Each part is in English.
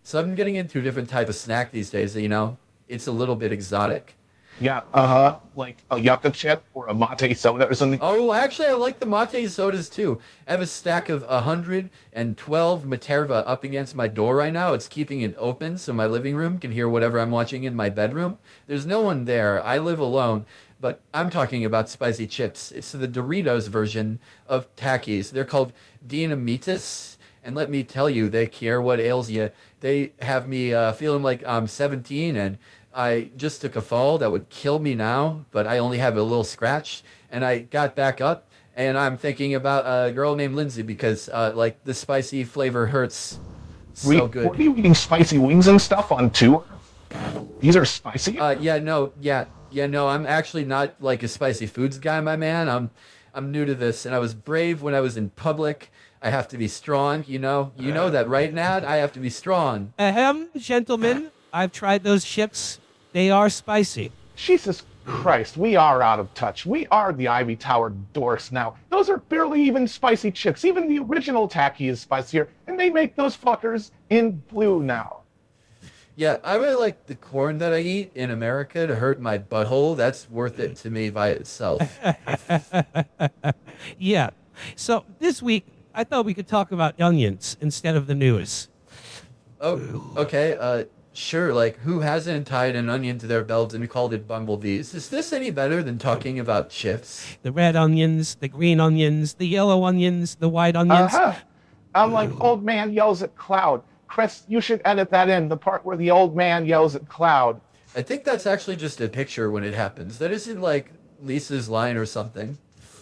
So I'm getting into a different type of snack these days, you know? It's a little bit exotic. Yeah, like a yucca chip or a mate soda or something. Oh, actually, I like the mate sodas too. I have a stack of 112 Materva up against my door right now. It's keeping it open so my living room can hear whatever I'm watching in my bedroom. There's no one there. I live alone, but I'm talking about spicy chips. It's the Doritos version of Takis. They're called Dinamitas. And let me tell you, they care what ails you. They have me feeling like I'm 17 and I just took a fall that would kill me now, but I only have a little scratch. And I got back up, and I'm thinking about a girl named Lindsay because, like, the spicy flavor hurts so Were good. you eating spicy wings and stuff on tour? These are spicy? No, I'm actually not like a spicy foods guy, my man. I'm new to this, and I was brave when I was in public. I have to be strong, you know. You know that, right, Nad? I have to be strong. Ahem, gentlemen, I've tried those chips. They are spicy. Jesus Christ, we are out of touch. We are the Ivy Tower dorks now. Those are barely even spicy chips. Even the original tacky is spicier, and they make those fuckers in blue now. Yeah, I really like the corn that I eat in America to hurt my butthole. That's worth it to me by itself. Yeah. So this week, I thought we could talk about onions instead of the news. Oh, okay. Sure. Like, who hasn't tied an onion to their belt and called it bumblebees? Is this any better than talking about chips? The red onions, the green onions, the yellow onions, the white onions. Uh-huh. I'm like, old man yells at cloud. Chris, you should edit that in, the part where the old man yells at cloud. I think that's actually just a picture when it happens. That isn't like Lisa's line or something.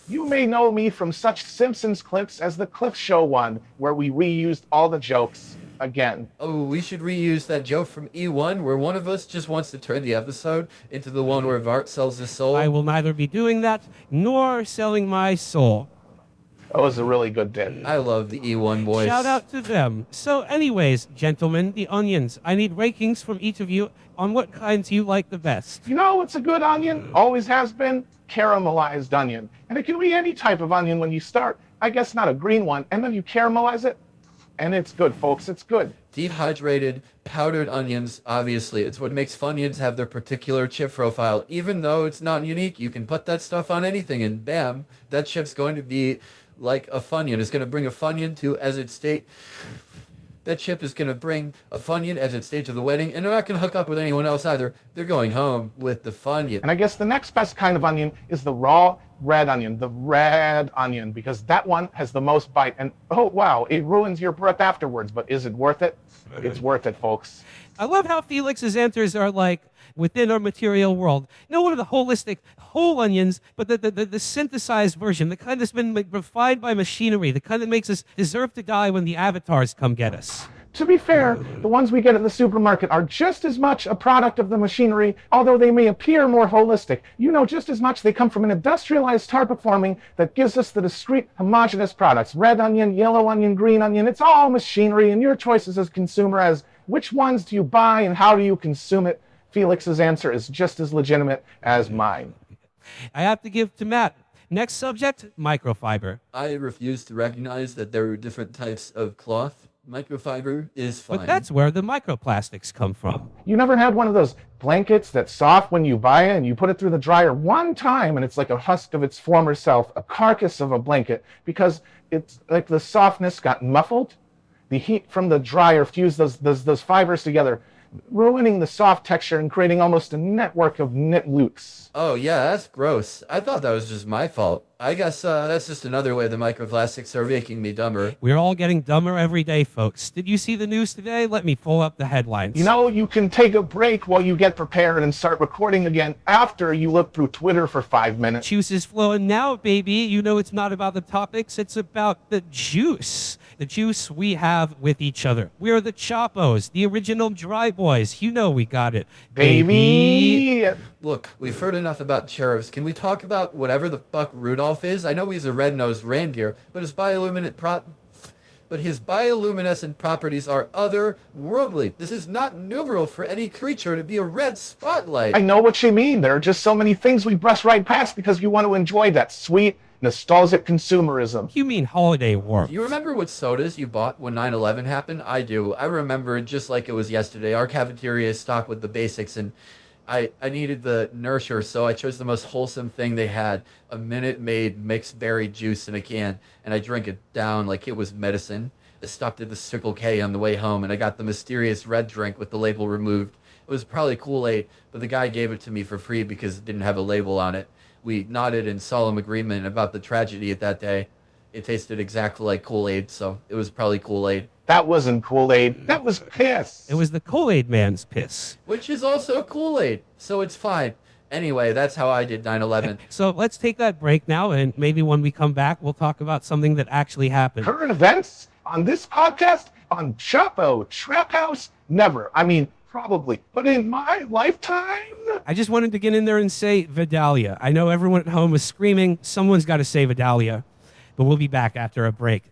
You may know me from such Simpsons clips as the Cliff Show one, where we reused all the jokes again. Oh, we should reuse that joke from E1 where one of us just wants to turn the episode into the one where Vart sells his soul. I will neither be doing that nor selling my soul. That was a really good bit. I love the E1 voice. Shout out to them. So anyways, gentlemen, the onions. I need rankings from each of you on what kinds you like the best. You know what's a good onion? Always has been caramelized onion. And it can be any type of onion when you start. I guess not a green one. And then you caramelize it. And it's good, folks. It's good. Dehydrated, powdered onions, obviously. It's what makes Funyuns have their particular chip profile. Even though it's not unique, you can put that stuff on anything and bam, that chip's going to be like a Funyun. It's going to bring a Funyun to as its state. That chip is going to bring a Funyun as its stage of the wedding, and they're not going to hook up with anyone else either. They're going home with the Funyun. And I guess the next best kind of onion is the raw red onion, because that one has the most bite. And oh, wow, it ruins your breath afterwards. But is it worth it? It's worth it, folks. I love how Felix's answers are like within our material world. No one of the holistic whole onions, but the synthesized version, the kind that's been refined by machinery, the kind that makes us deserve to die when the avatars come get us. To be fair, the ones we get at the supermarket are just as much a product of the machinery, although they may appear more holistic. You know, just as much they come from an industrialized type of farming that gives us the discrete, homogeneous products. Red onion, yellow onion, green onion, it's all machinery, and your choices as consumer as which ones do you buy and how do you consume it. Felix's answer is just as legitimate as mine. I have to give to Matt. Next subject, microfiber. I refuse to recognize that there are different types of cloth. Microfiber is fine. But that's where the microplastics come from. You never had one of those blankets that's soft when you buy it and you put it through the dryer one time and it's like a husk of its former self, a carcass of a blanket, because it's like the softness got muffled. The heat from the dryer fused those fibers together, ruining the soft texture and creating almost a network of knit loops. Oh, yeah, that's gross. I thought that was just my fault. I guess that's just another way the microplastics are making me dumber. We're all getting dumber every day, folks. Did you see the news today? Let me pull up the headlines. You know, you can take a break while you get prepared and start recording again after you look through Twitter for 5 minutes. Juice is flowing now, baby. You know it's not about the topics, it's about the juice. The juice we have with each other. We're the Chapos, the original dry boys. You know we got it. Baby! Look, we've heard enough about sheriffs. Can we talk about whatever the fuck Rudolph is? I know he's a red-nosed reindeer, but his bioluminescent properties are otherworldly. This is not numeral for any creature to be a red spotlight. I know what you mean. There are just so many things we brush right past because you want to enjoy that sweet, Nostalgic consumerism. You mean holiday warmth? Do you remember what sodas you bought when 9/11 happened? I do. I remember it just like it was yesterday. Our cafeteria is stocked with the basics, and I needed the nourisher, so I chose the most wholesome thing they had, a Minute Maid mixed berry juice in a can, and I drank it down like it was medicine. I stopped at the Circle K on the way home, and I got the mysterious red drink with the label removed. It was probably Kool-Aid, but the guy gave it to me for free because it didn't have a label on it. We nodded in solemn agreement about the tragedy of that day. It tasted exactly like Kool-Aid, so it was probably Kool-Aid. That wasn't Kool-Aid. That was piss. It was the Kool-Aid man's piss. Which is also Kool-Aid, so it's fine. Anyway, that's how I did 9/11. So let's take that break now, and maybe when we come back, we'll talk about something that actually happened. Current events on this podcast on Chapo Trap House? Never. I mean, probably. But in my lifetime? I just wanted to get in there and say Vidalia. I know everyone at home is screaming. Someone's got to say Vidalia. But we'll be back after a break.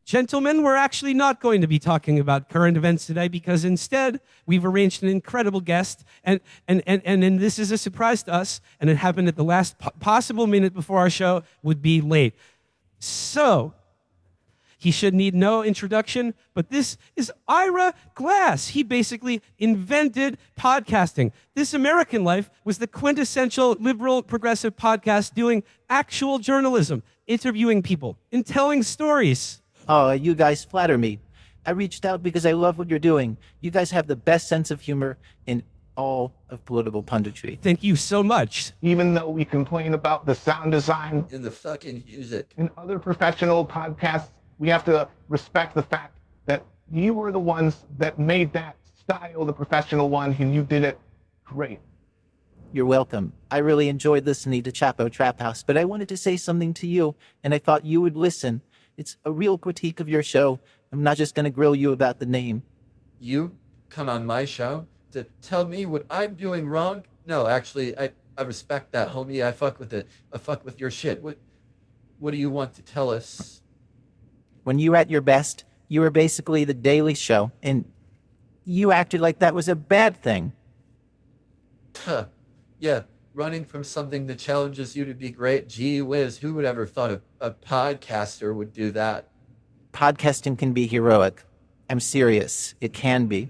Gentlemen, we're actually not going to be talking about current events today because instead we've arranged an incredible guest and this is a surprise to us and it happened at the last possible minute before our show would be late. So, he should need no introduction, but this is Ira Glass. He basically invented podcasting. This American Life was the quintessential liberal progressive podcast doing actual journalism, interviewing people and telling stories. Oh, you guys flatter me. I reached out because I love what you're doing. You guys have the best sense of humor in all of political punditry. Thank you so much. Even though we complain about the sound design In the fucking music. in other professional podcasts, we have to respect the fact that you were the ones that made that style the professional one, and you did it great. You're welcome. I really enjoyed listening to Chapo Trap House, but I wanted to say something to you, and I thought you would listen. It's a real critique of your show. I'm not just going to grill you about the name. You come on my show to tell me what I'm doing wrong? No, actually, I respect that, homie. I fuck with it. I fuck with your shit. What do you want to tell us? When you were at your best, you were basically the Daily Show, and you acted like that was a bad thing. Huh. Yeah, running from something that challenges you to be great. Gee whiz, who would ever thought a podcaster would do that? Podcasting can be heroic. I'm serious. It can be.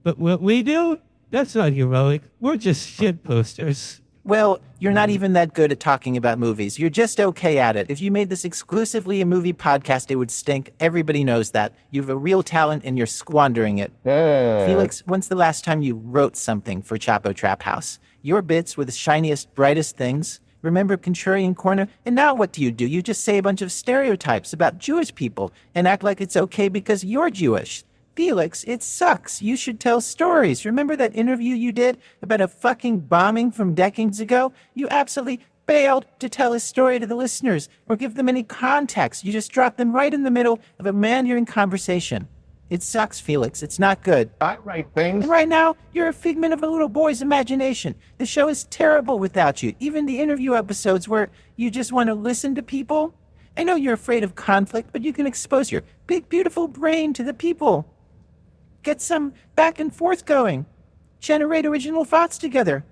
But what we do, that's not heroic. We're just shit posters. Well, you're not even that good at talking about movies. You're just okay at it. If you made this exclusively a movie podcast, it would stink. Everybody knows that. You have a real talent and you're squandering it. Felix, when's the last time you wrote something for Chapo Trap House? Your bits were the shiniest, brightest things. Remember Contrarian Corner? And now what do? You just say a bunch of stereotypes about Jewish people and act like it's okay because you're Jewish. Felix, it sucks. You should tell stories. Remember that interview you did about a fucking bombing from decades ago? You absolutely failed to tell a story to the listeners or give them any context. You just dropped them right in the middle of a meandering conversation. It sucks, Felix. It's not good. I write things. And right now, you're a figment of a little boy's imagination. The show is terrible without you. Even the interview episodes where you just want to listen to people. I know you're afraid of conflict, but you can expose your big, beautiful brain to the people. Get some back and forth going. Generate original thoughts together.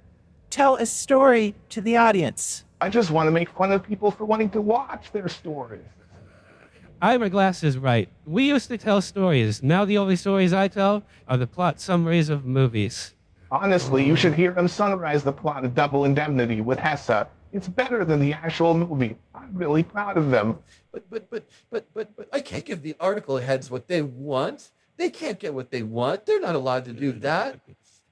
Tell a story to the audience. I just want to make fun of people for wanting to watch their stories. Ira Glass is right. We used to tell stories. Now the only stories I tell are the plot summaries of movies. Honestly, you should hear them summarize the plot of Double Indemnity with Hessa. It's better than the actual movie. I'm really proud of them. But I can't give the article heads what they want. They can't get what they want. They're not allowed to do that.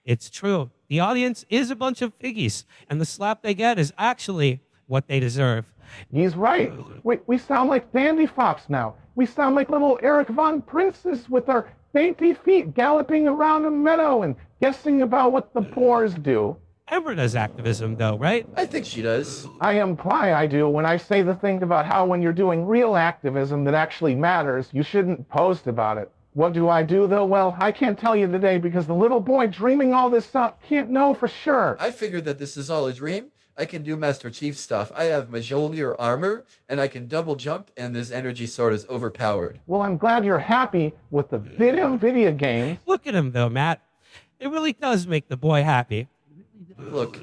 It's true. The audience is a bunch of piggies, and the slap they get is actually what they deserve. He's right. We sound like Dandy Fox now. We sound like little Eric Von Princes with our dainty feet galloping around a meadow and guessing about what the boars do. Amber does activism, though, right? I think she does. I imply I do when I say the thing about how when you're doing real activism that actually matters, you shouldn't post about it. What do I do, though? Well, I can't tell you today because the little boy dreaming all this up can't know for sure. I figured that this is all a dream. I can do Master Chief stuff. I have Majolier armor, and I can double jump, and this energy sword is overpowered. Well, I'm glad you're happy with the video game. Look at him, though, Matt. It really does make the boy happy. Look,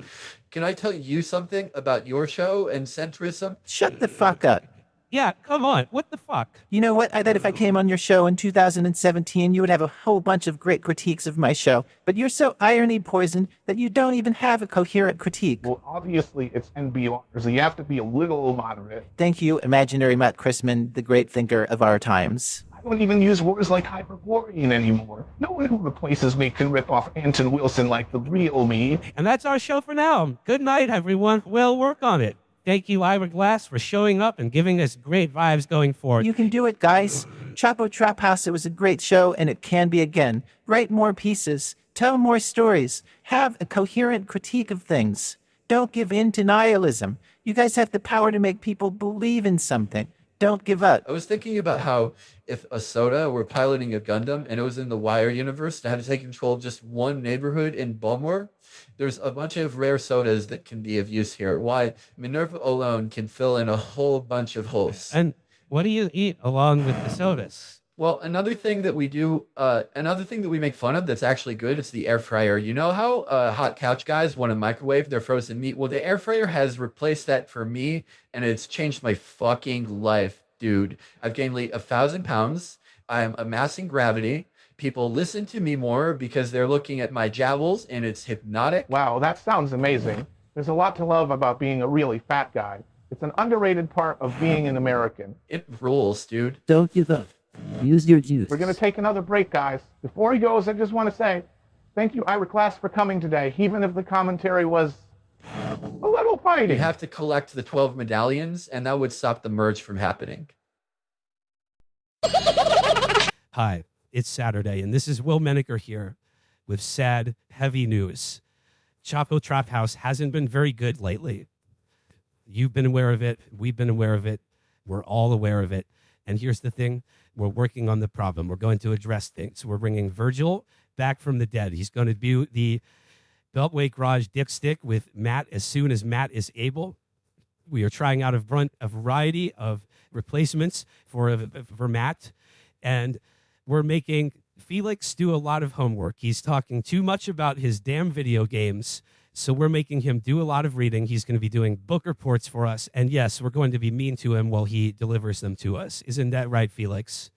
can I tell you something about your show and centrism? Shut the fuck up. Yeah, come on. What the fuck? You know what? I bet if I came on your show in 2017, you would have a whole bunch of great critiques of my show. But you're so irony poisoned that you don't even have a coherent critique. Well, obviously, it's NBR, so you have to be a little moderate. Thank you, imaginary Matt Chrisman, the great thinker of our times. I don't even use words like Hyperborean anymore. No one who replaces me can rip off Anton Wilson like the real me. And that's our show for now. Good night, everyone. We'll work on it. Thank you, Ira Glass, for showing up and giving us great vibes going forward. You can do it, guys. Chapo Trap House, it was a great show, and it can be again. Write more pieces. Tell more stories. Have a coherent critique of things. Don't give in to nihilism. You guys have the power to make people believe in something. Don't give up. I was thinking about how if a soda were piloting a Gundam and it was in the Wire universe to have to take control of just one neighborhood in Baltimore, there's a bunch of rare sodas that can be of use here. Why Minerva alone can fill in a whole bunch of holes. And what do you eat along with the sodas? Well, another thing that we do, another thing that we make fun of that's actually good, it's the air fryer. You know how hot couch guys want to microwave their frozen meat? Well, the air fryer has replaced that for me, and it's changed my fucking life, dude. I've gained 1,000 pounds. I'm amassing gravity. People listen to me more because they're looking at my jowls, and it's hypnotic. Wow, that sounds amazing. There's a lot to love about being a really fat guy. It's an underrated part of being an American. It rules, dude. Don't give up. Use your juice. We're going to take another break, guys. Before he goes, I just want to say thank you, Ira Glass, for coming today, even if the commentary was a little fighting. You have to collect the 12 medallions, and that would stop the merge from happening. Hi, it's Saturday, and this is Will Menaker here with sad, heavy news. Chapo Trap House hasn't been very good lately. You've been aware of it. We've been aware of it. We're all aware of it. And here's the thing. We're working on the problem. We're going to address things. We're bringing Virgil back from the dead. He's going to do the Beltway Garage dipstick with Matt as soon as Matt is able. We are trying out a variety of replacements for Matt. And we're making Felix do a lot of homework. He's talking too much about his damn video games. So we're making him do a lot of reading. He's going to be doing book reports for us. And yes, we're going to be mean to him while he delivers them to us. Isn't that right, Felix?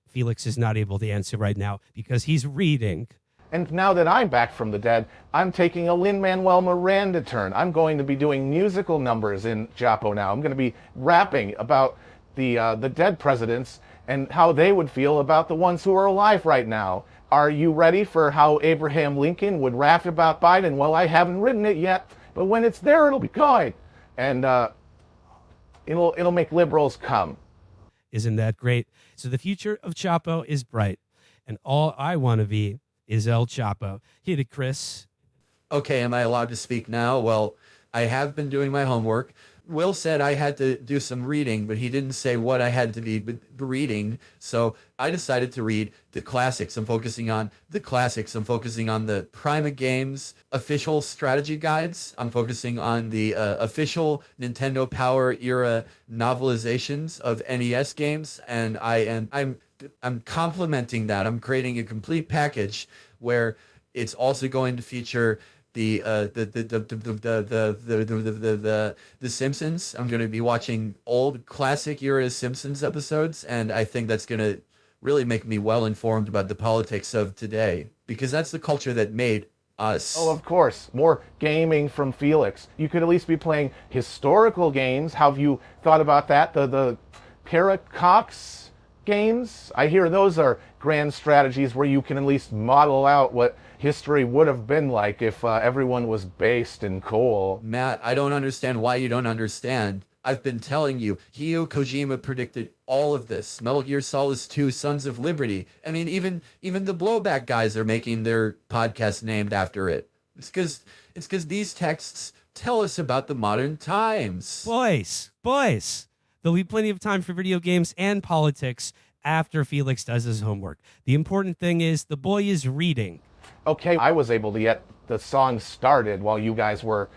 Felix is not able to answer right now because he's reading. And now that I'm back from the dead, I'm taking a Lin-Manuel Miranda turn. I'm going to be doing musical numbers in Chapo now. I'm going to be rapping about the dead presidents and how they would feel about the ones who are alive right now. Are you ready for how Abraham Lincoln would rap about Biden? Well, I haven't written it yet, but when it's there, it'll be good. And it'll make liberals come. Isn't that great? So the future of Chapo is bright. And all I want to be is El Chapo. Hit it, Chris. Okay, am I allowed to speak now? Well, I have been doing my homework. Will said I had to do some reading, but he didn't say what I had to be reading. So I decided to read the classics. I'm focusing on the classics. I'm focusing on the Prima Games official strategy guides. I'm focusing on the official Nintendo Power era novelizations of NES games, and I'm complementing that. I'm creating a complete package where it's also going to feature the Simpsons. I'm going to be watching old classic era Simpsons episodes, and I think that's going to really make me well informed about the politics of today, because that's the culture that made us. Oh, of course. More gaming from Felix. You could at least be playing historical games. How have you thought about that? The Paracox games? I hear those are grand strategies where you can at least model out what history would have been like if everyone was based in coal. Matt, I don't understand why you don't understand. I've been telling you, Hideo Kojima predicted all of this. Metal Gear Solid 2, Sons of Liberty. I mean, even the Blowback guys are making their podcast named after it. It's because these texts tell us about the modern times. Boys, there'll be plenty of time for video games and politics after Felix does his homework. The important thing is the boy is reading. Okay, I was able to get the song started while you guys were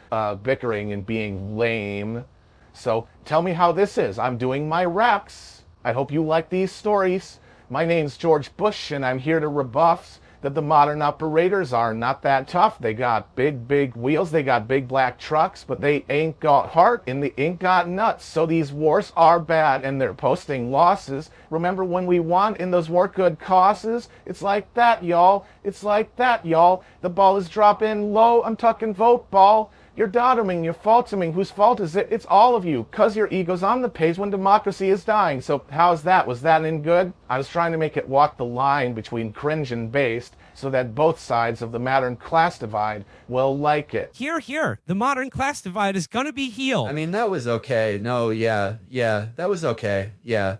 bickering and being lame. So tell me how this is. I'm doing my raps. I hope you like these stories. My name's George Bush, and I'm here to rebuff that the modern operators are not that tough. They got big wheels, they got big black trucks, but they ain't got heart and they ain't got nuts. So these wars are bad and they're posting losses. Remember when we won in those war good causes? It's like that, y'all. It's like that, y'all. The ball is dropping low. I'm talking vote ball. You're doddering, you're faulting. Whose fault is it? It's all of you, because your ego's on the page when democracy is dying. So how's that? Was that in good? I was trying to make it walk the line between cringe and based so that both sides of the modern class divide will like it. Here. The modern class divide is gonna be healed. I mean, that was okay. No, yeah, that was okay. Yeah.